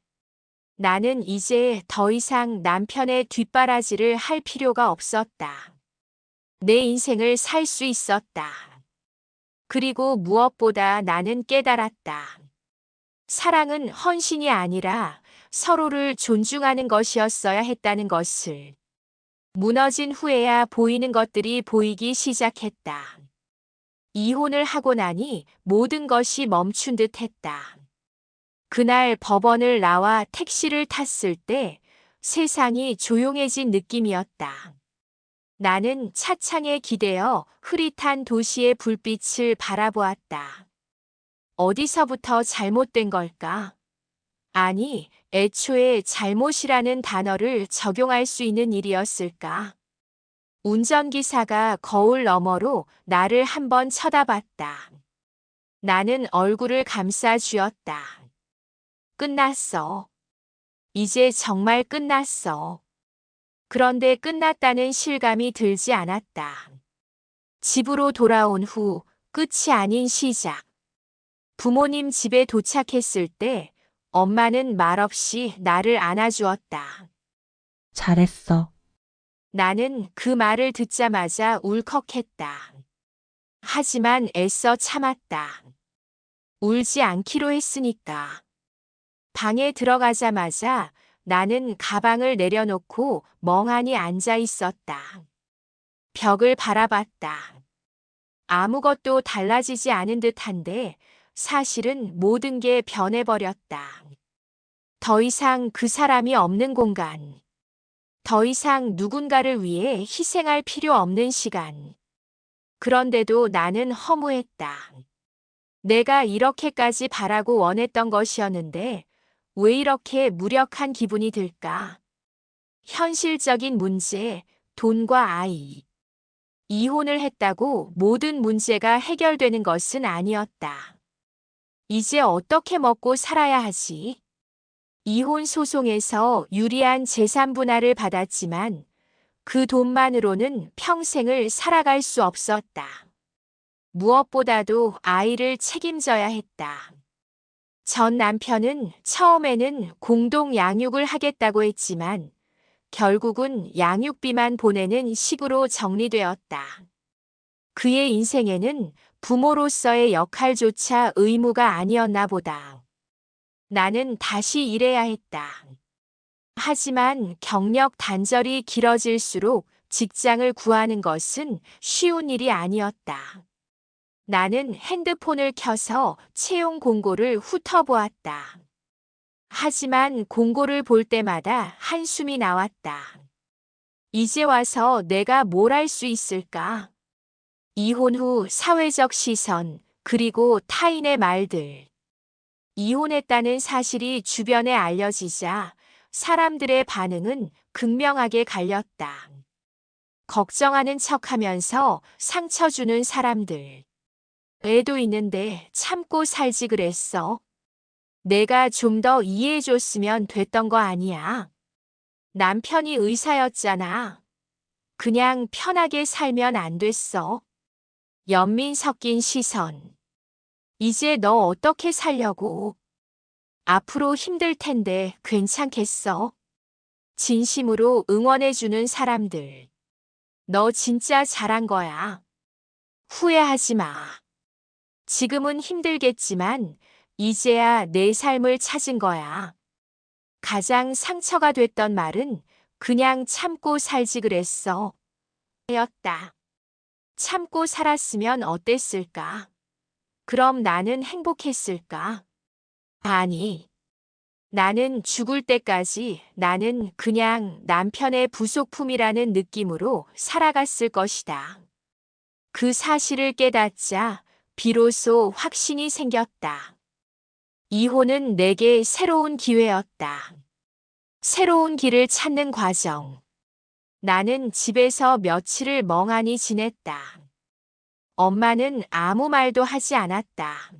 나는 이제 더 이상 남편의 뒷바라지를 할 필요가 없었다. 내 인생을 살 수 있었다. 그리고 무엇보다 나는 깨달았다. 사랑은 헌신이 아니라 서로를 존중하는 것이었어야 했다는 것을. 무너진 후에야 보이는 것들이 보이기 시작했다. 이혼을 하고 나니 모든 것이 멈춘 듯 했다. 그날 법원을 나와 택시를 탔을 때 세상이 조용해진 느낌이었다. 나는 차창에 기대어 흐릿한 도시의 불빛을 바라보았다. 어디서부터 잘못된 걸까? 아니, 애초에 잘못이라는 단어를 적용할 수 있는 일이었을까? 운전기사가 거울 너머로 나를 한번 쳐다봤다. 나는 얼굴을 감싸 쥐었다. 끝났어. 이제 정말 끝났어. 그런데 끝났다는 실감이 들지 않았다. 집으로 돌아온 후 끝이 아닌 시작. 부모님 집에 도착했을 때 엄마는 말없이 나를 안아주었다. 잘했어. 나는 그 말을 듣자마자 울컥했다. 하지만 애써 참았다. 울지 않기로 했으니까. 방에 들어가자마자 나는 가방을 내려놓고 멍하니 앉아 있었다. 벽을 바라봤다. 아무것도 달라지지 않은 듯한데 사실은 모든 게 변해버렸다. 더 이상 그 사람이 없는 공간. 더 이상 누군가를 위해 희생할 필요 없는 시간. 그런데도 나는 허무했다. 내가 이렇게까지 바라고 원했던 것이었는데 왜 이렇게 무력한 기분이 들까? 현실적인 문제, 돈과 아이. 이혼을 했다고 모든 문제가 해결되는 것은 아니었다. 이제 어떻게 먹고 살아야 하지? 이혼 소송에서 유리한 재산 분할을 받았지만 그 돈만으로는 평생을 살아갈 수 없었다. 무엇보다도 아이를 책임져야 했다. 전 남편은 처음에는 공동 양육을 하겠다고 했지만 결국은 양육비만 보내는 식으로 정리되었다. 그의 인생에는 부모로서의 역할조차 의무가 아니었나 보다. 나는 다시 일해야 했다. 하지만 경력 단절이 길어질수록 직장을 구하는 것은 쉬운 일이 아니었다. 나는 핸드폰을 켜서 채용 공고를 훑어보았다. 하지만 공고를 볼 때마다 한숨이 나왔다. 이제 와서 내가 뭘 할 수 있을까? 이혼 후 사회적 시선, 그리고 타인의 말들. 이혼했다는 사실이 주변에 알려지자 사람들의 반응은 극명하게 갈렸다. 걱정하는 척하면서 상처 주는 사람들. 애도 있는데 참고 살지 그랬어. 내가 좀 더 이해해줬으면 됐던 거 아니야. 남편이 의사였잖아. 그냥 편하게 살면 안 됐어. 연민 섞인 시선. 이제 너 어떻게 살려고? 앞으로 힘들 텐데 괜찮겠어? 진심으로 응원해주는 사람들. 너 진짜 잘한 거야. 후회하지 마. 지금은 힘들겠지만 이제야 내 삶을 찾은 거야. 가장 상처가 됐던 말은 그냥 참고 살지 그랬어. 였다. 참고 살았으면 어땠을까? 그럼 나는 행복했을까? 아니. 나는 죽을 때까지 나는 그냥 남편의 부속품이라는 느낌으로 살아갔을 것이다. 그 사실을 깨닫자 비로소 확신이 생겼다. 이혼은 내게 새로운 기회였다. 새로운 길을 찾는 과정. 나는 집에서 며칠을 멍하니 지냈다. 엄마는 아무 말도 하지 않았다.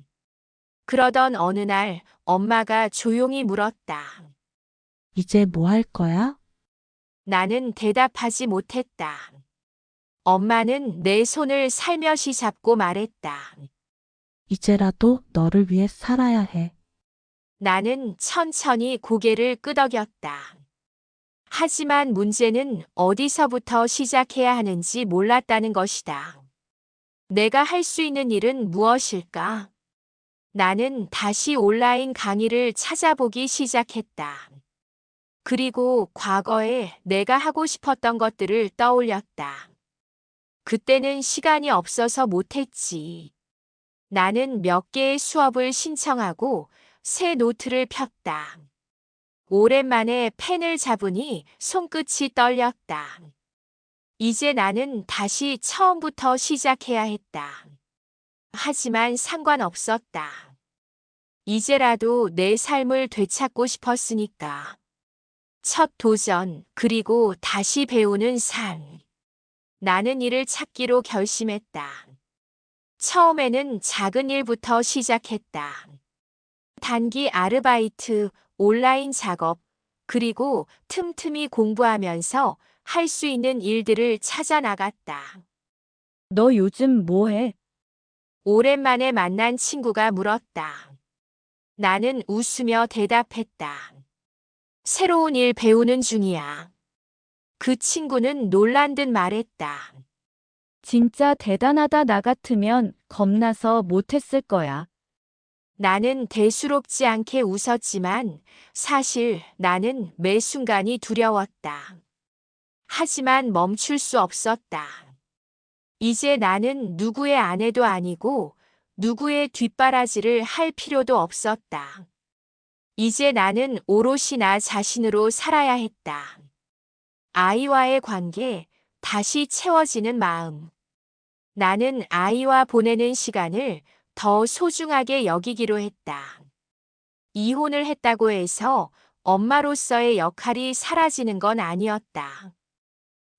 그러던 어느 날 엄마가 조용히 물었다. 이제 뭐 할 거야? 나는 대답하지 못했다. 엄마는 내 손을 살며시 잡고 말했다. 이제라도 너를 위해 살아야 해. 나는 천천히 고개를 끄덕였다. 하지만 문제는 어디서부터 시작해야 하는지 몰랐다는 것이다. 내가 할 수 있는 일은 무엇일까? 나는 다시 온라인 강의를 찾아보기 시작했다. 그리고 과거에 내가 하고 싶었던 것들을 떠올렸다. 그때는 시간이 없어서 못했지. 나는 몇 개의 수업을 신청하고 새 노트를 폈다. 오랜만에 펜을 잡으니 손끝이 떨렸다. 이제 나는 다시 처음부터 시작해야 했다. 하지만 상관없었다. 이제라도 내 삶을 되찾고 싶었으니까. 첫 도전, 그리고 다시 배우는 삶. 나는 이를 찾기로 결심했다. 처음에는 작은 일부터 시작했다. 단기 아르바이트, 온라인 작업, 그리고 틈틈이 공부하면서 할 수 있는 일들을 찾아 나갔다. 너 요즘 뭐 해? 오랜만에 만난 친구가 물었다. 나는 웃으며 대답했다. 새로운 일 배우는 중이야. 그 친구는 놀란 듯 말했다. 진짜 대단하다. 나 같으면 겁나서 못했을 거야. 나는 대수롭지 않게 웃었지만 사실 나는 매 순간이 두려웠다. 하지만 멈출 수 없었다. 이제 나는 누구의 아내도 아니고 누구의 뒷바라지를 할 필요도 없었다. 이제 나는 오롯이 나 자신으로 살아야 했다. 아이와의 관계, 다시 채워지는 마음. 나는 아이와 보내는 시간을 더 소중하게 여기기로 했다. 이혼을 했다고 해서 엄마로서의 역할이 사라지는 건 아니었다.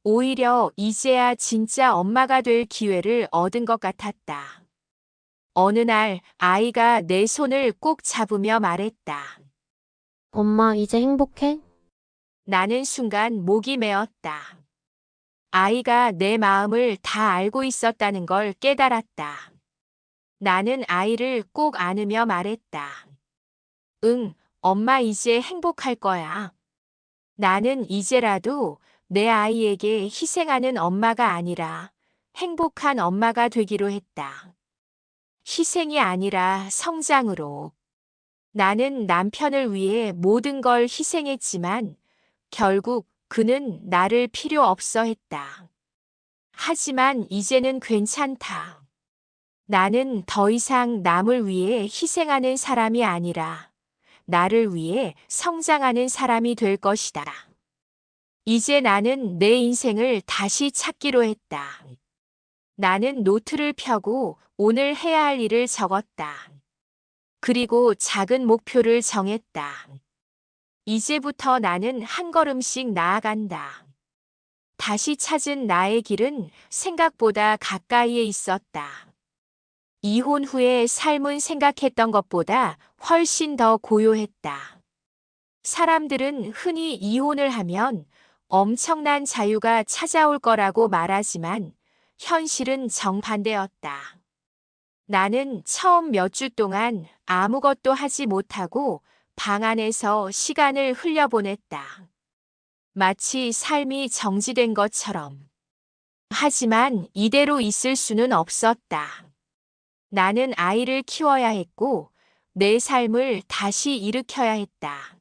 오히려 이제야 진짜 엄마가 될 기회를 얻은 것 같았다. 어느 날 아이가 내 손을 꼭 잡으며 말했다. 엄마, 이제 행복해? 나는 순간 목이 메었다. 아이가 내 마음을 다 알고 있었다는 걸 깨달았다. 나는 아이를 꼭 안으며 말했다. 응, 엄마 이제 행복할 거야. 나는 이제라도 내 아이에게 희생하는 엄마가 아니라 행복한 엄마가 되기로 했다. 희생이 아니라 성장으로. 나는 남편을 위해 모든 걸 희생했지만 결국 그는 나를 필요 없어 했다. 하지만 이제는 괜찮다. 나는 더 이상 남을 위해 희생하는 사람이 아니라 나를 위해 성장하는 사람이 될 것이다. 이제 나는 내 인생을 다시 찾기로 했다. 나는 노트를 펴고 오늘 해야 할 일을 적었다. 그리고 작은 목표를 정했다. 이제부터 나는 한 걸음씩 나아간다. 다시 찾은 나의 길은 생각보다 가까이에 있었다. 이혼 후의 삶은 생각했던 것보다 훨씬 더 고요했다. 사람들은 흔히 이혼을 하면 엄청난 자유가 찾아올 거라고 말하지만 현실은 정반대였다. 나는 처음 몇 주 동안 아무것도 하지 못하고 방 안에서 시간을 흘려보냈다. 마치 삶이 정지된 것처럼. 하지만 이대로 있을 수는 없었다. 나는 아이를 키워야 했고 내 삶을 다시 일으켜야 했다.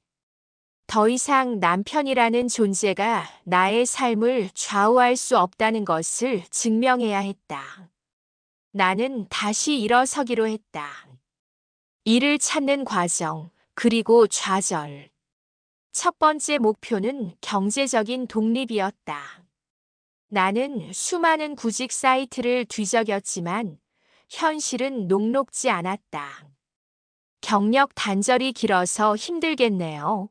더 이상 남편이라는 존재가 나의 삶을 좌우할 수 없다는 것을 증명해야 했다. 나는 다시 일어서기로 했다. 일을 찾는 과정, 그리고 좌절. 첫 번째 목표는 경제적인 독립이었다. 나는 수많은 구직 사이트를 뒤적였지만 현실은 녹록지 않았다. 경력 단절이 길어서 힘들겠네요.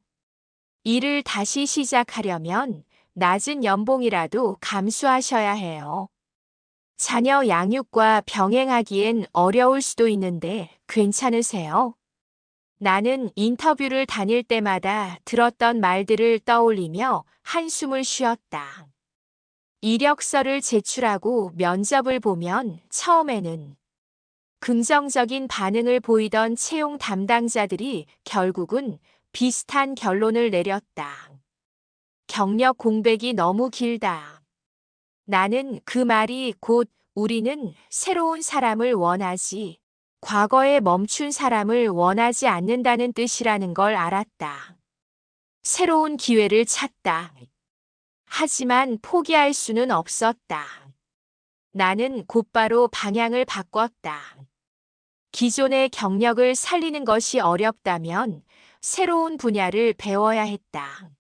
일을 다시 시작하려면 낮은 연봉이라도 감수하셔야 해요. 자녀 양육과 병행하기엔 어려울 수도 있는데 괜찮으세요? 나는 인터뷰를 다닐 때마다 들었던 말들을 떠올리며 한숨을 쉬었다. 이력서를 제출하고 면접을 보면 처음에는 긍정적인 반응을 보이던 채용 담당자들이 결국은 비슷한 결론을 내렸다. 경력 공백이 너무 길다. 나는 그 말이 곧 우리는 새로운 사람을 원하지, 과거에 멈춘 사람을 원하지 않는다는 뜻이라는 걸 알았다. 새로운 기회를 찾다. 하지만 포기할 수는 없었다. 나는 곧바로 방향을 바꿨다. 기존의 경력을 살리는 것이 어렵다면 새로운 분야를 배워야 했다.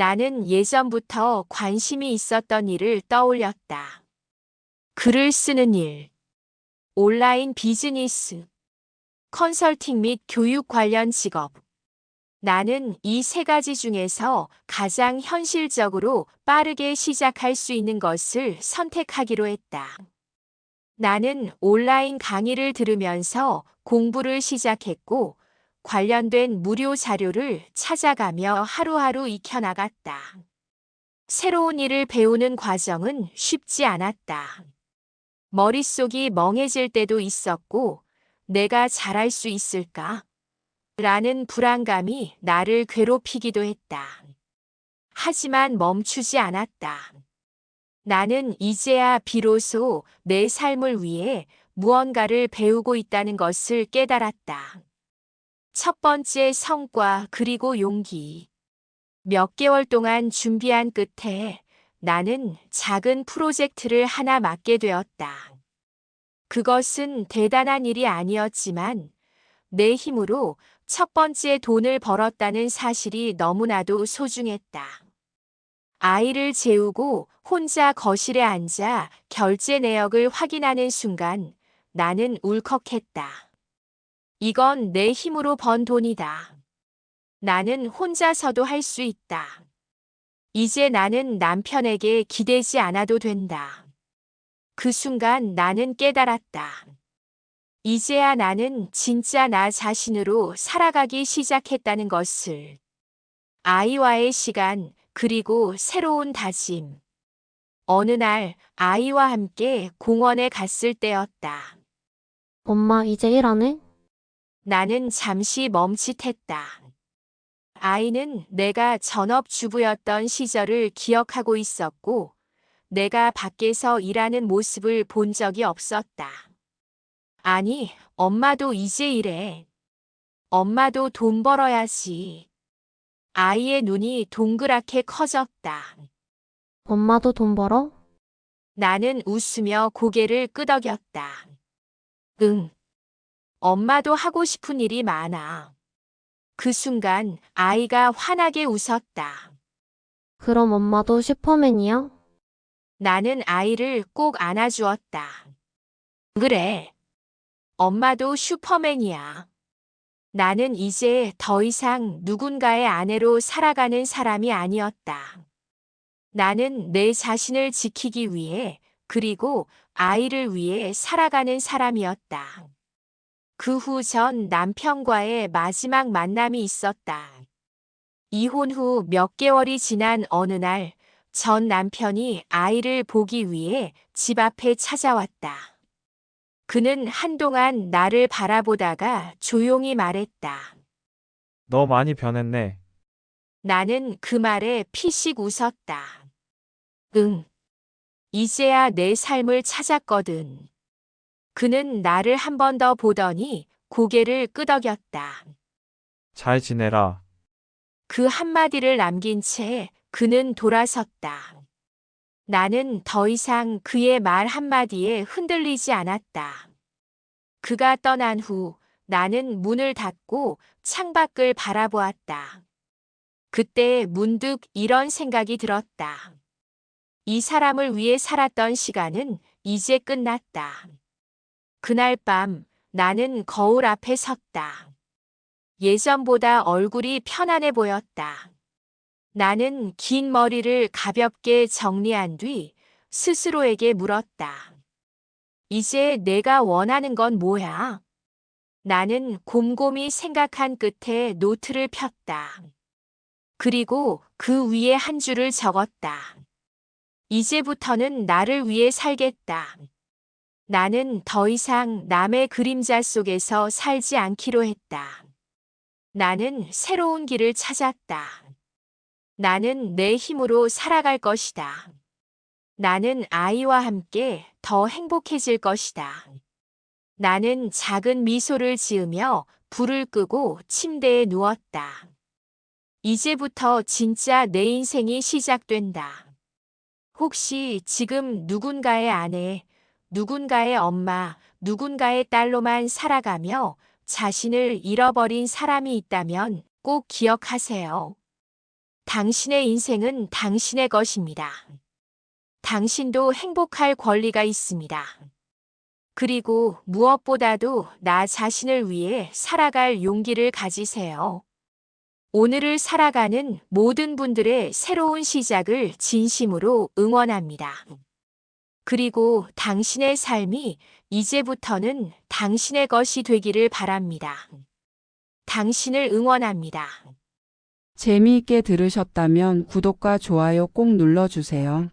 나는 예전부터 관심이 있었던 일을 떠올렸다. 글을 쓰는 일, 온라인 비즈니스, 컨설팅 및 교육 관련 직업. 나는 이 세 가지 중에서 가장 현실적으로 빠르게 시작할 수 있는 것을 선택하기로 했다. 나는 온라인 강의를 들으면서 공부를 시작했고, 관련된 무료 자료를 찾아가며 하루하루 익혀나갔다. 새로운 일을 배우는 과정은 쉽지 않았다. 머릿속이 멍해질 때도 있었고, 내가 잘할 수 있을까? 라는 불안감이 나를 괴롭히기도 했다. 하지만 멈추지 않았다. 나는 이제야 비로소 내 삶을 위해 무언가를 배우고 있다는 것을 깨달았다. 첫 번째 성과 그리고 용기. 몇 개월 동안 준비한 끝에 나는 작은 프로젝트를 하나 맡게 되었다. 그것은 대단한 일이 아니었지만 내 힘으로 첫 번째 돈을 벌었다는 사실이 너무나도 소중했다. 아이를 재우고 혼자 거실에 앉아 결제 내역을 확인하는 순간 나는 울컥했다. 이건 내 힘으로 번 돈이다. 나는 혼자서도 할 수 있다. 이제 나는 남편에게 기대지 않아도 된다. 그 순간 나는 깨달았다. 이제야 나는 진짜 나 자신으로 살아가기 시작했다는 것을. 아이와의 시간, 그리고 새로운 다짐. 어느 날 아이와 함께 공원에 갔을 때였다. 엄마, 이제 일 안 해? 나는 잠시 멈칫했다. 아이는 내가 전업주부였던 시절을 기억하고 있었고, 내가 밖에서 일하는 모습을 본 적이 없었다. 아니, 엄마도 이제 일해. 엄마도 돈 벌어야지. 아이의 눈이 동그랗게 커졌다. 엄마도 돈 벌어? 나는 웃으며 고개를 끄덕였다. 응. 엄마도 하고 싶은 일이 많아. 그 순간 아이가 환하게 웃었다. 그럼 엄마도 슈퍼맨이야? 나는 아이를 꼭 안아주었다. 그래. 엄마도 슈퍼맨이야. 나는 이제 더 이상 누군가의 아내로 살아가는 사람이 아니었다. 나는 내 자신을 지키기 위해, 그리고 아이를 위해 살아가는 사람이었다. 그 후 전 남편과의 마지막 만남이 있었다. 이혼 후 몇 개월이 지난 어느 날, 전 남편이 아이를 보기 위해 집 앞에 찾아왔다. 그는 한동안 나를 바라보다가 조용히 말했다. 너 많이 변했네. 나는 그 말에 피식 웃었다. 응. 이제야 내 삶을 찾았거든. 그는 나를 한 번 더 보더니 고개를 끄덕였다. 잘 지내라. 그 한마디를 남긴 채 그는 돌아섰다. 나는 더 이상 그의 말 한마디에 흔들리지 않았다. 그가 떠난 후 나는 문을 닫고 창밖을 바라보았다. 그때 문득 이런 생각이 들었다. 이 사람을 위해 살았던 시간은 이제 끝났다. 그날 밤 나는 거울 앞에 섰다. 예전보다 얼굴이 편안해 보였다. 나는 긴 머리를 가볍게 정리한 뒤 스스로에게 물었다. 이제 내가 원하는 건 뭐야? 나는 곰곰이 생각한 끝에 노트를 폈다. 그리고 그 위에 한 줄을 적었다. 이제부터는 나를 위해 살겠다. 나는 더 이상 남의 그림자 속에서 살지 않기로 했다. 나는 새로운 길을 찾았다. 나는 내 힘으로 살아갈 것이다. 나는 아이와 함께 더 행복해질 것이다. 나는 작은 미소를 지으며 불을 끄고 침대에 누웠다. 이제부터 진짜 내 인생이 시작된다. 혹시 지금 누군가의 아내, 누군가의 엄마, 누군가의 딸로만 살아가며 자신을 잃어버린 사람이 있다면 꼭 기억하세요. 당신의 인생은 당신의 것입니다. 당신도 행복할 권리가 있습니다. 그리고 무엇보다도 나 자신을 위해 살아갈 용기를 가지세요. 오늘을 살아가는 모든 분들의 새로운 시작을 진심으로 응원합니다. 그리고 당신의 삶이 이제부터는 당신의 것이 되기를 바랍니다. 당신을 응원합니다. 재미있게 들으셨다면 구독과 좋아요 꼭 눌러주세요.